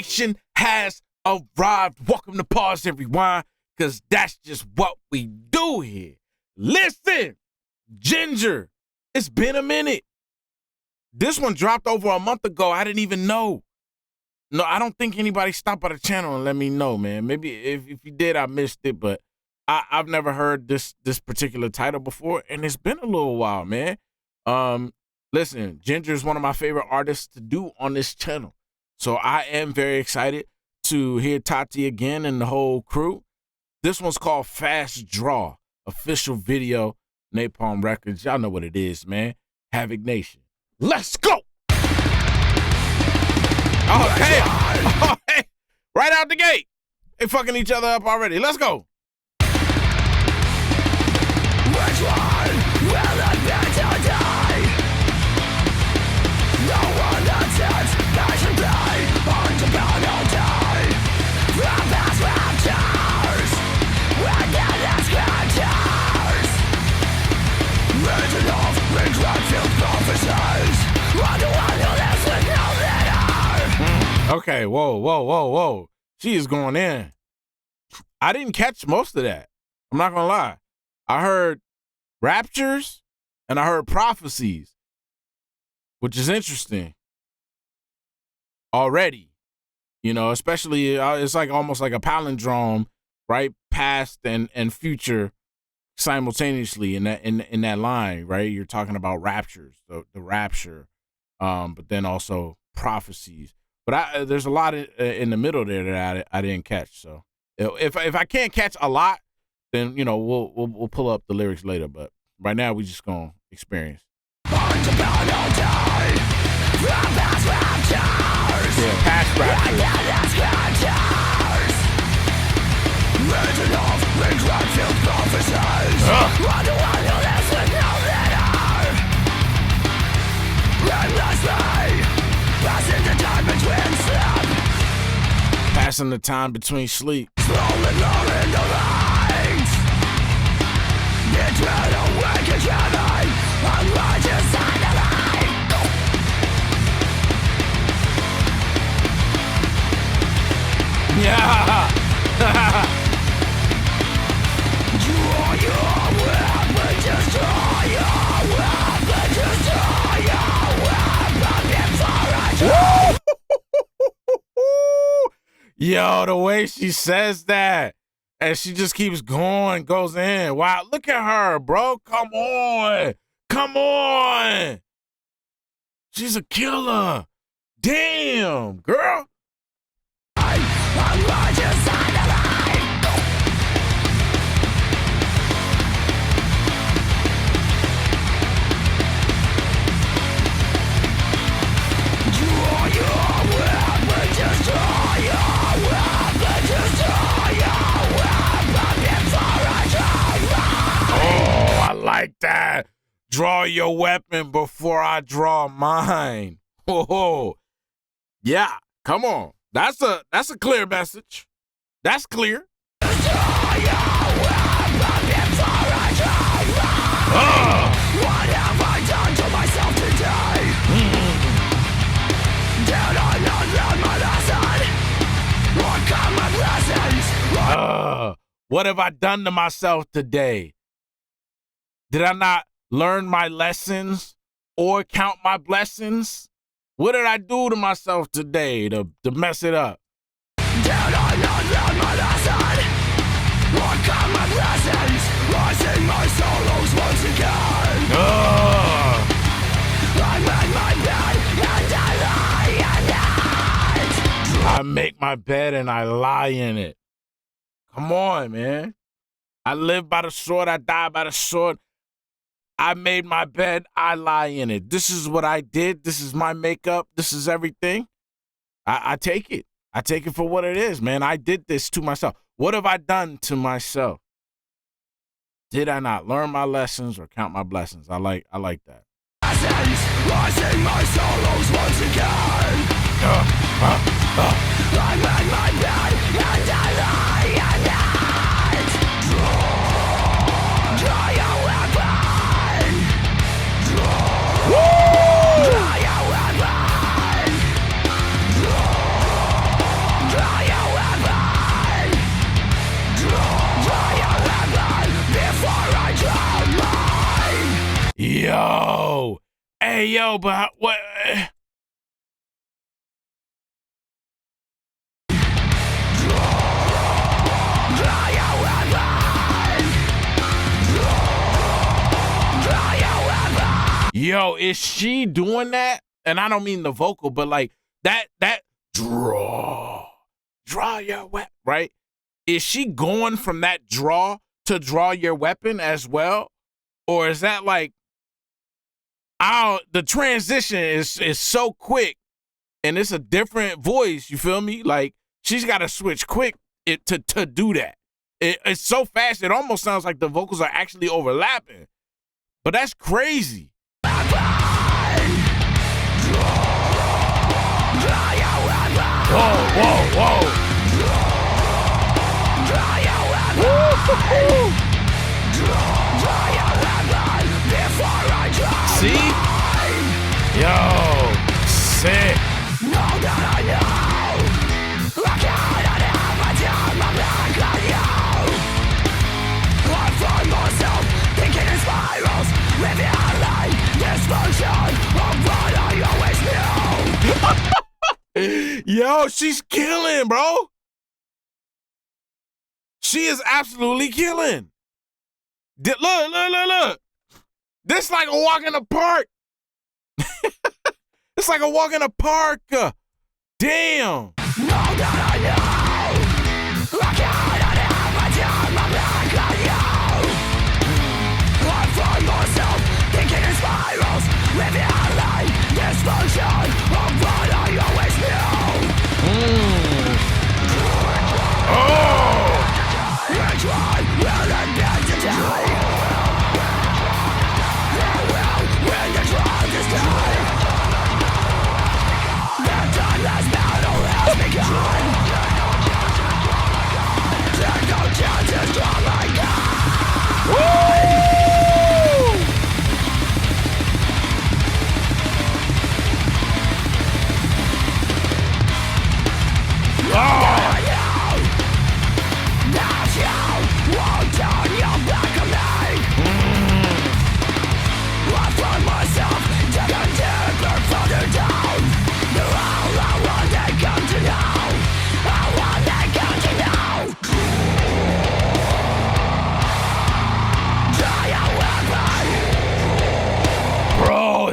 Nation has arrived. Welcome to Pauze and Rewind, because that's just what we do here. Listen, Jinjer, it's been a minute. This one dropped over a month ago. I didn't even know. No, I don't think anybody stopped by the channel and let me know, man. Maybe if you did, I missed it, but I've never heard this particular title before, and it's been a little while, man. Listen, Jinjer is one of my favorite artists to do on this channel, so I am very excited to hear Tati again and the whole crew. This one's called Fast Draw, official video, Napalm Records. Y'all know what it is, man. Havik Nation. Let's go! Oh, hey! Oh, hey! Right out the gate. They fucking each other up already. Let's go. Which one will it be today? No one that sits patiently on the battle day. From past raptures, within the scriptures, written off regret-filled prophecies. On the one who lives with no leader. Okay, whoa. She is going in. I didn't catch most of that. I'm not gonna lie. I heard raptures and I heard prophecies, which is interesting already. You know, especially it's like almost like a palindrome, right? Past and future simultaneously in that line, right? You're talking about raptures, the rapture, but then also prophecies. But there's a lot in the middle there that I didn't catch. So if I can't catch a lot, then you know we'll pull up the lyrics later. But right now we just gonna experience. Yeah, past passing the time between sleep. Yeah. Draw your weapon, just draw your weapon, just draw your weapon before I draw. Yo, the way she says that, and she just keeps going, goes in. Wow, look at her, bro. Come on. She's a killer. Damn, girl. Like that. Draw your weapon before I draw mine. Oh, yeah. Come on. That's a clear message. That's clear. Draw your weapon before I draw mine. What have I done to myself today? Did I not learn my lesson? What come my blessings? What have I done to myself today? Did I not learn my lessons or count my blessings? What did I do to myself today to mess it up? Did I not learn my lesson? What come my blessings? I sing my solos once again. I make my bed and I lie in it. I make my bed and I lie in it. Come on, man. I live by the sword. I die by the sword. I made my bed, I lie in it. This is what I did. This is my makeup. This is everything. I take it. I take it for what it is, man. I did this to myself. What have I done to myself? Did I not learn my lessons or count my blessings? I like that. I sing my solos once again. I make my bed and I lie in it. Draw your weapon. Draw your weapon. Yo. Hey, yo, but what? Yo, is she doing that? And I don't mean the vocal, but like that draw your weapon, right? Is she going from that draw to draw your weapon as well? Or is that like, the transition is so quick and it's a different voice, you feel me? Like she's got to switch quick to do that. It's so fast, it almost sounds like the vocals are actually overlapping. But that's crazy. Whoa. See? Yo, sick. Yo, she's killing, bro. She is absolutely killing. Look. This like a walk in the park. It's like a walk in the park. Damn.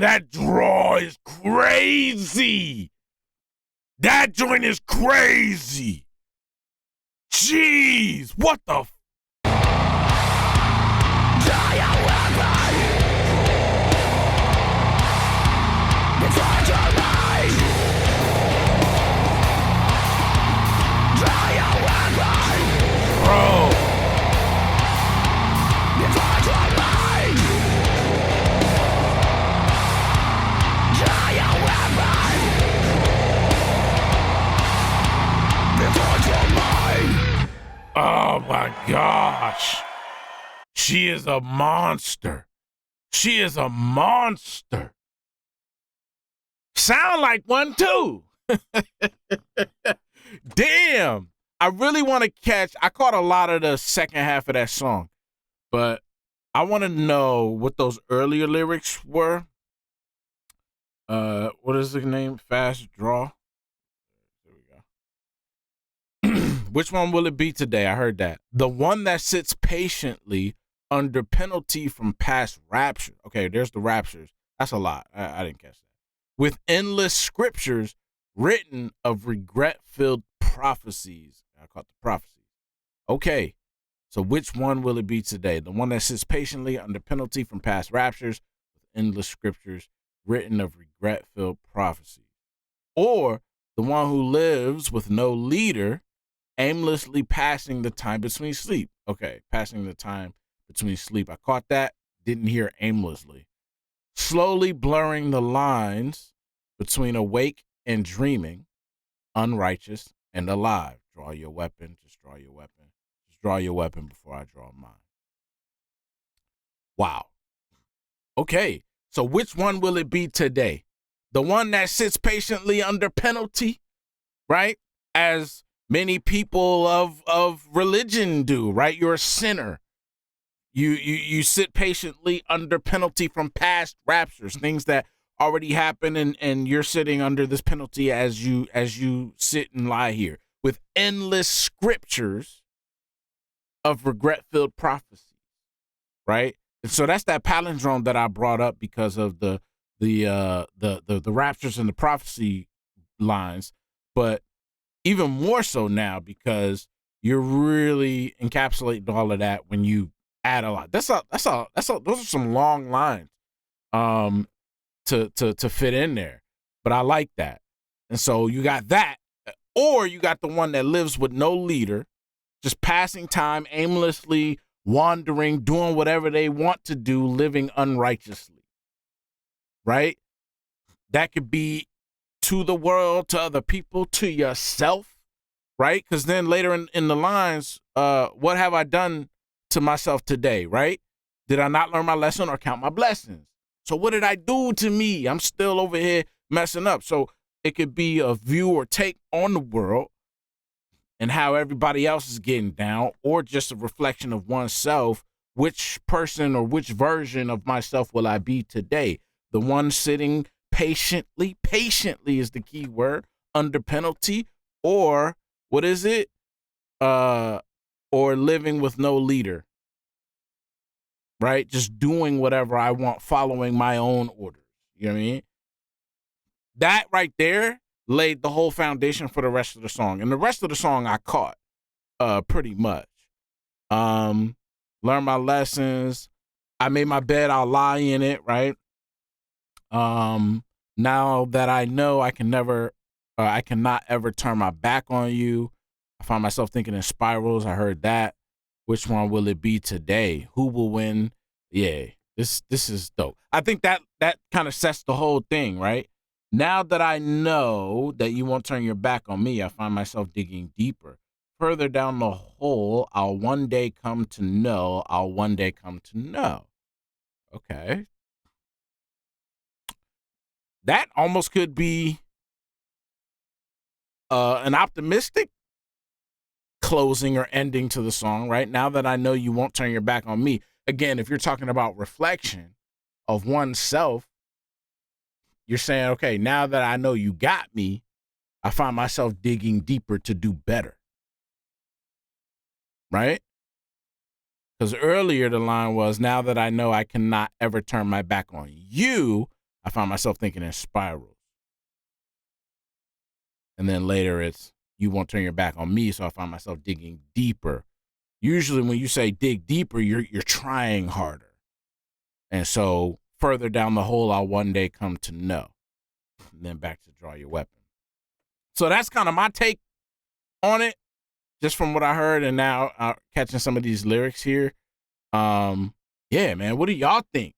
That draw is crazy. That joint is crazy. Jeez, what the bro. Oh my gosh. She is a monster. She is a monster. Sound like one too. Damn. I really want to I caught a lot of the second half of that song, but I want to know what those earlier lyrics were. What is the name? Fast Draw. Which one will it be today? I heard that. The one that sits patiently under penalty from past rapture. Okay, there's the raptures. That's a lot. I didn't catch that. With endless scriptures written of regret-filled prophecies. I caught the prophecies. Okay, so which one will it be today? The one that sits patiently under penalty from past raptures with endless scriptures written of regret-filled prophecies. Or the one who lives with no leader, aimlessly passing the time between sleep. Okay, passing the time between sleep. I caught that. Didn't hear aimlessly. Slowly blurring the lines between awake and dreaming, unrighteous and alive. Draw your weapon. Just draw your weapon. Just draw your weapon before I draw mine. Wow. Okay, so which one will it be today? The one that sits patiently under penalty, right? As many people of religion do, right? You're a sinner. You sit patiently under penalty from past raptures, things that already happened, and you're sitting under this penalty as you sit and lie here with endless scriptures of regret-filled prophecy, right? And so that's that palindrome that I brought up because of the raptures and the prophecy lines, but even more so now because you're really encapsulating all of that when you add a lot. Those are some long lines to fit in there. But I like that. And so you got that, or you got the one that lives with no leader, just passing time, aimlessly wandering, doing whatever they want to do, living unrighteously. Right? That could be to the world, to other people, to yourself, right? Because then later in the lines, what have I done to myself today, right? Did I not learn my lesson or count my blessings? So what did I do to me? I'm still over here messing up. So it could be a view or take on the world and how everybody else is getting down, or just a reflection of oneself. Which person or which version of myself will I be today? The one sitting patiently is the key word, under penalty, or what is it? Or living with no leader, right? Just doing whatever I want, following my own orders. You know what I mean? That right there laid the whole foundation for the rest of the song. And the rest of the song I caught pretty much. Learn my lessons. I made my bed, I'll lie in it, right? Now that I know I cannot ever turn my back on you. I find myself thinking in spirals. I heard that. Which one will it be today? Who will win? Yeah, this is dope. I think that kind of sets the whole thing, right? Now that I know that you won't turn your back on me, I find myself digging deeper. Further down the hole, I'll one day come to know. Okay. That almost could be an optimistic closing or ending to the song, right? Now that I know you won't turn your back on me. Again, if you're talking about reflection of oneself, you're saying, okay, now that I know you got me, I find myself digging deeper to do better. Right? Because earlier the line was, now that I know I cannot ever turn my back on you, I find myself thinking in spirals. And then later it's, you won't turn your back on me, so I find myself digging deeper. Usually when you say dig deeper, you're trying harder. And so further down the hole, I'll one day come to know. And then back to draw your weapon. So that's kind of my take on it, just from what I heard, and now catching some of these lyrics here. Yeah, man, what do y'all think?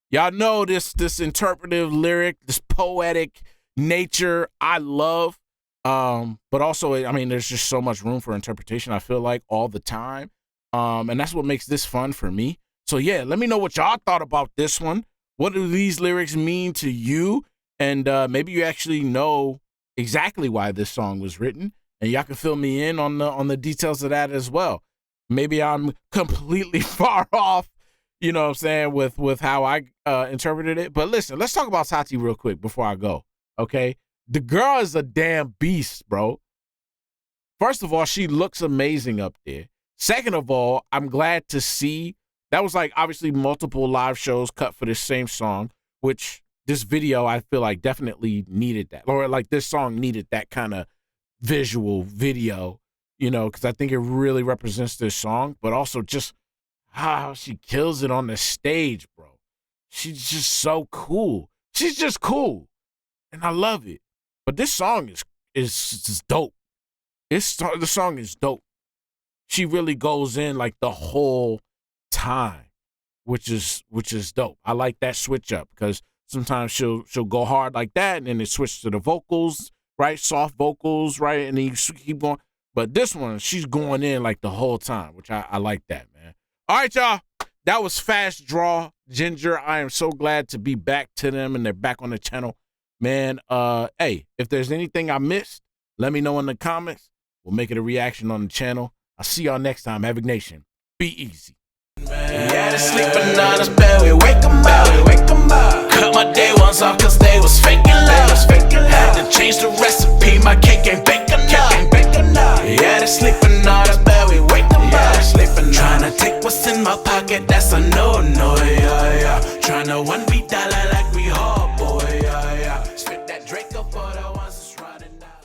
Y'all know this interpretive lyric, this poetic nature I love. But also, I mean, there's just so much room for interpretation, I feel like, all the time. And that's what makes this fun for me. So yeah, let me know what y'all thought about this one. What do these lyrics mean to you? And maybe you actually know exactly why this song was written, and y'all can fill me in on the details of that as well. Maybe I'm completely far off, you know what I'm saying, with how I interpreted it. But listen, let's talk about Tati real quick before I go, okay? The girl is a damn beast, bro. First of all, she looks amazing up there. Second of all, I'm glad to see that was like obviously multiple live shows cut for this same song, which this video I feel like definitely needed that, or like this song needed that kind of visual video, you know, because I think it really represents this song, but also just how she kills it on the stage, bro. She's just so cool. She's just cool, and I love it. But this song is dope. The song is dope. She really goes in like the whole time, which is dope. I like that switch up because sometimes she'll go hard like that, and then it switches to the vocals, right? Soft vocals, right? And then you keep going. But this one, she's going in like the whole time, which I like that, man. All right, y'all. That was Fast Draw Jinjer. I am so glad to be back to them, and they're back on the channel. Man, hey, if there's anything I missed, let me know in the comments. We'll make it a reaction on the channel. I'll see y'all next time. Havik Nation. Be easy. Yeah, they sleeping on us, bed, we wake 'em up. Cut my day ones off cause they was faking love. Had to change the recipe, my cake ain't baking up. Yeah, they sleeping on us, bed, we wake 'em up. Tryna take what's in my pocket, that's a no, yeah. Tryna $1 like